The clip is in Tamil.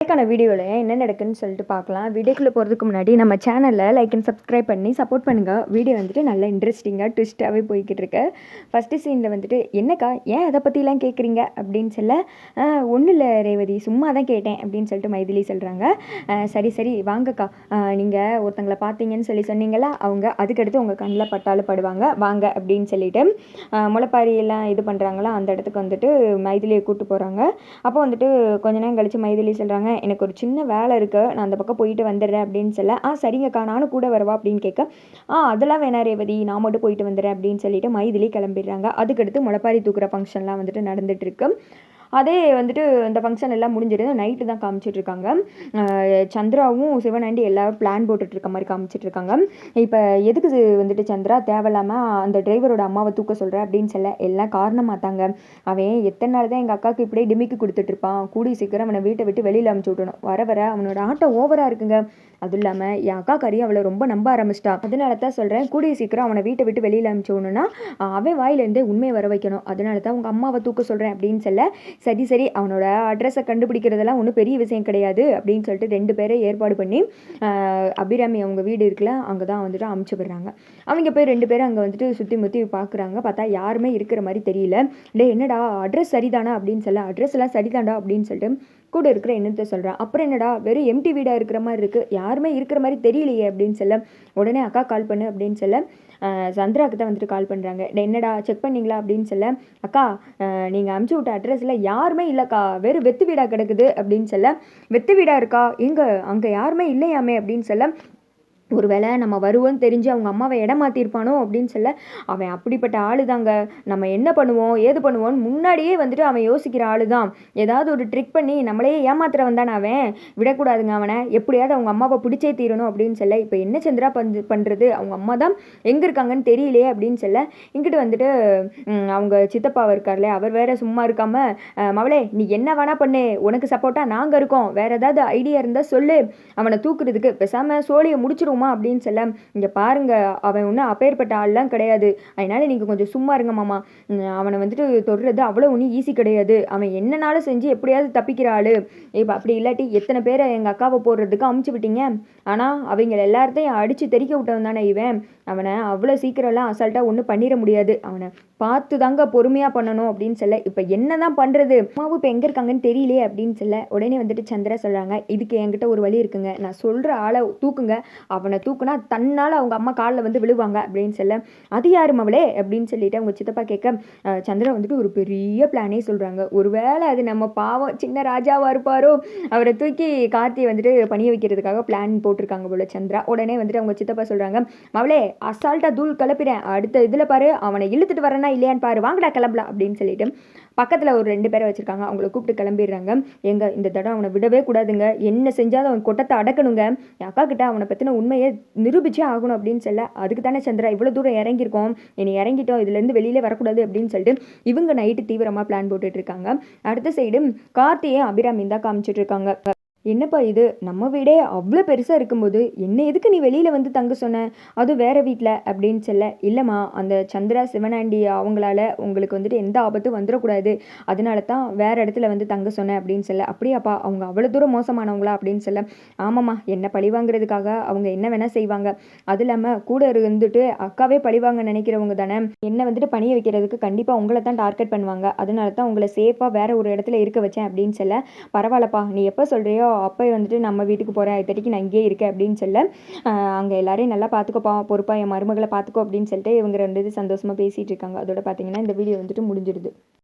நாளைக்கான வீடியோவில் என்ன நடக்குன்னு சொல்லிட்டு பார்க்கலாம். வீடியோக்குள்ளே போகிறதுக்கு முன்னாடி நம்ம சேனலில் லைக் அண்ட் சப்ஸ்கிரைப் பண்ணி சப்போர்ட் பண்ணுங்கள். வீடியோ வந்துட்டு நல்லா இன்ட்ரெஸ்டிங்காக ட்விஸ்ட்டாகவே போய்கிட்டு இருக்கு. ஃபஸ்ட்டு சீனில் வந்துட்டு என்னக்கா ஏன் அதை பற்றிலாம் கேட்குறீங்க அப்படின்னு சொல்ல, ஒன்றும் இல்லை ரேவதி, சும்மா தான் கேட்டேன் அப்படின்னு சொல்லிட்டு மைதிலி சொல்கிறாங்க. சரி சரி வாங்கக்கா, நீங்கள் ஒருத்தங்களை பார்த்தீங்கன்னு சொன்னீங்களா, அவங்க அதுக்கடுத்து உங்கள் கண்ணில் பட்டாலும் படுவாங்க வாங்க அப்படின்னு சொல்லிட்டு முளைப்பாரியெல்லாம் இது பண்ணுறாங்களா அந்த இடத்துக்கு வந்துட்டு மைதிலியை கூப்பிட்டு போகிறாங்க. அப்போ வந்துட்டு கொஞ்ச நேரம் கழித்து மைதிலி சொல்கிறாங்க, எனக்கு ஒரு சின்ன வேலை இருக்குது, நான் அந்த பக்கம் போயிட்டு வந்துடுறேன் அப்படின்னு சொல்ல, சரிங்கக்கா நானும் கூட வரவா அப்படின்னு கேட்க, அதெல்லாம் வேணா ரேவதி, நான் மட்டும் போயிட்டு வந்துடுறேன் அப்படின்னு சொல்லிட்டு மைதிலி கிளம்பிடுறாங்க. அதுக்கடுத்து முளைப்பாரி தூக்குற ஃபங்க்ஷன்லாம் வந்துட்டு நடந்துட்டு இருக்கு. அதே வந்துட்டு அந்த ஃபங்க்ஷன் எல்லாம் முடிஞ்சிடுது. நைட்டு தான் காமிச்சிட்ருக்காங்க. சந்திராவும் சிவனாண்டி எல்லாரும் பிளான் போட்டுட்ருக்க மாதிரி காமிச்சிட்ருக்காங்க. இப்போ எதுக்கு வந்துட்டு சந்திரா தேவையில்லாமல் அந்த டிரைவரோட அம்மாவை தூக்க சொல்கிற அப்படின்னு சொல்ல, எல்லாம் காரணம் மாத்தாங்க. அவன் எத்தனை நாள் தான் எங்கள் அக்காவுக்கு இப்படியே டிமிக்கி கொடுத்துட்ருப்பான், கூடி சீக்கிரம் அவனை வீட்டை விட்டு வெளியில் அனுப்பிச்சி விட்டணும். வர வர அவனோட ஆட்டம் ஓவராக இருக்குங்க. அதுவும் இல்லாமல் என் அக்கா கறியும் அவளை ரொம்ப நம்ப ஆரம்பிச்சிட்டா. அதனால தான் சொல்கிறேன், கூடிய சீக்கிரம் அவனை வீட்டை விட்டு வெளியில் அனுப்பிச்சி விடணும்னா அவன் வாயிலேருந்தே உண்மையை வர வைக்கணும். அதனால தான் உங்கள் அம்மாவை தூக்க சொல்கிறேன் அப்படின்னு சொல்ல, சரி சரி அவனோட அட்ரஸை கண்டுபிடிக்கிறதெல்லாம் ஒன்றும் பெரிய விஷயம் கிடையாது அப்படின்னு சொல்லிட்டு 2 பேரை ஏற்பாடு பண்ணி அபிராமி அவங்க வீடு இருக்குல்ல அங்கே தான் வந்துட்டு அமுச்சு விடுறாங்க. அவங்க போய் 2 பேரும் அங்கே வந்துட்டு சுற்றி முற்றி பார்க்குறாங்க. பார்த்தா யாருமே இருக்கிற மாதிரி தெரியல. என்னடா அட்ரஸ் சரிதானா அப்படின்னு சொல்ல, அட்ரஸ் எல்லாம் சரிதாண்டா அப்படின்னு சொல்லிட்டு கூட இருக்கிற என்னத்தை சொல்கிறான். அப்புறம் என்னடா வெறும் எம்டி வீடாக இருக்கிற மாதிரி இருக்குது, யாருமே இருக்கிற மாதிரி தெரியலையே அப்படின்னு சொல்ல, உடனே அக்கா கால் பண்ணு அப்படின்னு சொல்ல சந்திராவுக்கு தான் வந்துட்டு கால் பண்ணுறாங்க. என்னடா செக் பண்ணிங்களா அப்படின்னு சொல்ல, அக்கா நீங்கள் அமுச்சு விட்ட அட்ரஸில் யாருமே இல்லைக்கா, வெறும் வெத்து வீடாக கிடக்குது அப்படின்னு சொல்ல, வெத்து வீடாக இருக்கா எங்கே, அங்கே யாருமே இல்லையாமே அப்படின்னு சொல்ல, ஒருவேளை நம்ம வருவோன்னு தெரிஞ்சு அவங்க அம்மாவை இடம் மாற்றிருப்பானோ அப்படின்னு சொல்ல, அவன் அப்படிப்பட்ட ஆளு தாங்க, நம்ம என்ன பண்ணுவோம் ஏது பண்ணுவோன்னு முன்னாடியே வந்துட்டு அவன் யோசிக்கிற ஆளு தான். ஏதாவது ஒரு ட்ரிக் பண்ணி நம்மளையே ஏமாத்துற வந்தானே, அவன் விடக்கூடாதுங்க அவனை, எப்படியாவது அவங்க அம்மாவை பிடிச்சே தீரணும் அப்படின்னு சொல்ல, இப்போ என்ன சந்திரா பண்ணுறது, அவங்க அம்மா தான் எங்கே இருக்காங்கன்னு தெரியலையே அப்படின்னு சொல்ல, இங்கிட்டு வந்துட்டு அவங்க சித்தப்பாவை இருக்கார்ல, அவர் வேற சும்மா இருக்காம, மவளே நீ என்ன வேணா பண்ணு, உனக்கு சப்போர்ட்டாக நாங்கள் இருக்கோம், வேற ஏதாவது ஐடியா இருந்தால் சொல்லு, அவனை தூக்குறதுக்கு பேசாமல் சோழியை முடிச்சிருவோம் அப்படின்னு சொல்ல, இங்கே பாருங்க அவன் ஒன்றும் அப்பேற்பட்ட ஆள்லாம் கிடையாது, அதனால நீங்கள் கொஞ்சம் சும்மா இருங்க மாமா, அவனை வந்துட்டு தொடுறது அவ்வளோ ஒன்றும் ஈஸி கிடையாது, அவன் என்னனாலும் செஞ்சு எப்படியாவது தப்பிக்கிற ஆள், இப்போ அப்படி இல்லாட்டி எத்தனை பேரை எங்கள் அக்காவை போடுறதுக்கு அமுச்சு விட்டீங்க, ஆனால் அவங்க எல்லாத்தையும் அடித்து தெறிக்க விட்டவன் தானே இவன், அவனை அவ்வளோ சீக்கிரம்லாம் அசால்ட்டாக ஒன்றும் பண்ணிட முடியாது, அவனை பார்த்து தாங்க பொறுமையாக பண்ணணும் அப்படின்னு சொல்ல, இப்போ என்ன தான் பண்ணுறது, அம்மாவும் இப்போ எங்கே இருக்காங்கன்னு தெரியலையே அப்படின்னு சொல்ல, உடனே வந்துட்டு சந்திரா சொல்கிறாங்க, இதுக்கு என்கிட்ட ஒரு வழி இருக்குங்க, நான் சொல்கிற ஆளை தூக்குங்க, அவனை தூக்குனா தன்னால் அவங்க அம்மா காலில் வந்து விழுவாங்க அப்படின்னு சொல்ல, அது யாரு மவளே அப்படின்னு சொல்லிட்டு அவங்க சித்தப்பா கேட்க, சந்திரா வந்துட்டு ஒரு பெரிய பிளானே சொல்கிறாங்க, ஒருவேளை அது நம்ம பாவம் சின்ன ராஜாவாக இருப்பாரோ, அவரை தூக்கி கார்த்தியை வந்துட்டு பணிய வைக்கிறதுக்காக பிளான் போட்டிருக்காங்க போல சந்திரா. உடனே வந்துட்டு அவங்க சித்தப்பா சொல்கிறாங்க, மவளே அசால்ட்டாக தூள் கிளப்பிறேன், அடுத்த இதில் பாரு அவனை இழுத்துட்டு வரேன்னா இல்லையான்னு பாரு, வாங்கடா கிளம்பலாம் அப்படின்னு சொல்லிட்டு பக்கத்தில் ஒரு 2 பேரை வச்சுருக்காங்க, அவங்கள கூப்பிட்டு கிளம்பிடுறாங்க. இந்த தடவை அவனை விடவே கூடாதுங்க, என்ன செஞ்சாலும் அவன் கொட்டத்தை அடக்கணுங்க, என் அக்கா கிட்ட அவனை பற்றின உண்மையை நிரூபிச்சே ஆகணும் அப்படின்னு சொல்ல, அதுக்கு தானே சந்திரா இவ்வளோ தூரம் இறங்கியிருக்கோம், இனி இறங்கிட்டோம் இதுலேருந்து வெளியிலே வரக்கூடாது அப்படின்னு சொல்லிட்டு இவங்க நைட்டு தீவிரமாக பிளான் போட்டுட்டு இருக்காங்க. அடுத்த சைடு கார்த்தியை அபிராமி தான் காமிச்சிட்டு இருக்காங்க. என்னப்பா இது, நம்ம வீடே அவ்வளோ பெருசாக இருக்கும்போது என்ன எதுக்கு நீ வெளியில் வந்து தங்க சொன்ன, அதுவும் வேறு வீட்டில் அப்படின்னு சொல்ல, இல்லைம்மா அந்த சந்திரா சிவனாண்டி அவங்களால உங்களுக்கு வந்துட்டு எந்த ஆபத்தும் வந்துடக்கூடாது, அதனால தான் வேறு இடத்துல வந்து தங்க சொன்னேன் அப்படின்னு சொல்ல, அப்படியாப்பா அவங்க அவ்வளோ தூரம் மோசமானவங்களா அப்படின்னு சொல்ல, ஆமாம்மா என்ன பழி வாங்குறதுக்காக அவங்க என்ன வேணால் செய்வாங்க, அது இல்லாமல் கூட இருந்துட்டு அக்காவே பழிவாங்க நினைக்கிறவங்க தானே, என்ன வந்துட்டு பணிய வைக்கிறதுக்கு கண்டிப்பாக உங்களை தான் டார்கெட் பண்ணுவாங்க, அதனால தான் உங்களை சேஃபாக வேறு ஒரு இடத்துல இருக்க வச்சேன் அப்படின்னு சொல்ல, பரவாயில்லப்பா நீ எப்போ சொல்கிறியோ அப்போ வந்துட்டு நம்ம வீட்டுக்கு போகிறேன், இப்போதைக்கு நான் இங்கே இருக்கேன் அப்படின்னு சொல்ல, அங்கே எல்லாரையும் நல்லா பார்த்துக்கோப்பா, பொறுப்பாக என் மருமகளை பார்த்துக்கோ அப்படின்னு சொல்லிட்டு இவங்க 2 சந்தோஷமாக பேசிகிட்டு இருக்காங்க. அதோட பார்த்தீங்கன்னா இந்த வீடியோ வந்துட்டு முடிஞ்சிடுது.